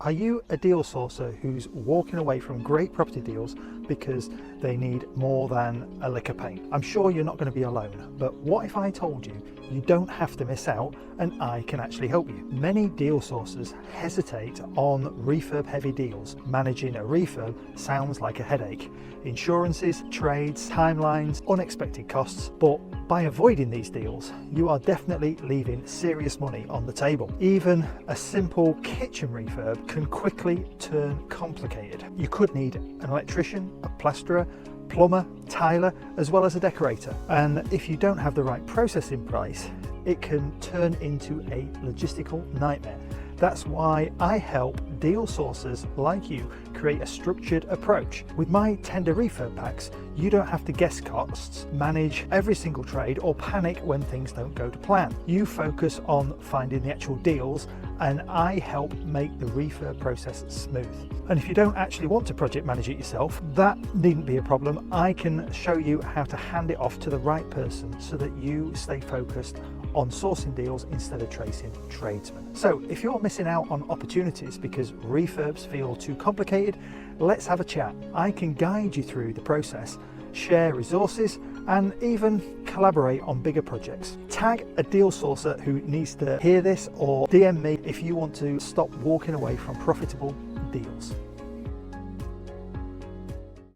Are you a deal sourcer who's walking away from great property deals because they need more than a lick of paint? I'm sure you're not going to be alone, but what if I told you you don't have to miss out and I can actually help you? Many deal sourcers hesitate on refurb heavy deals. Managing a refurb sounds like a headache. Insurances, trades, timelines, unexpected costs, but by avoiding these deals, you are definitely leaving serious money on the table. Even a simple kitchen refurb can quickly turn complicated. You could need an electrician, a plasterer, plumber, tiler, as well as a decorator. And if you don't have the right process in place, it can turn into a logistical nightmare. That's why I help deal sourcers like you create a structured approach. With my tender refurb packs, you don't have to guess costs, manage every single trade, or panic when things don't go to plan. You focus on finding the actual deals, and I help make the refurb process smooth. And if you don't actually want to project manage it yourself, that needn't be a problem. I can show you how to hand it off to the right person so that you stay focused on sourcing deals instead of tracing tradesmen. So if you're missing out on opportunities because refurbs feel too complicated, let's have a chat. I can guide you through the process, share resources, and even collaborate on bigger projects. Tag a deal sourcer who needs to hear this, or DM me if you want to stop walking away from profitable deals.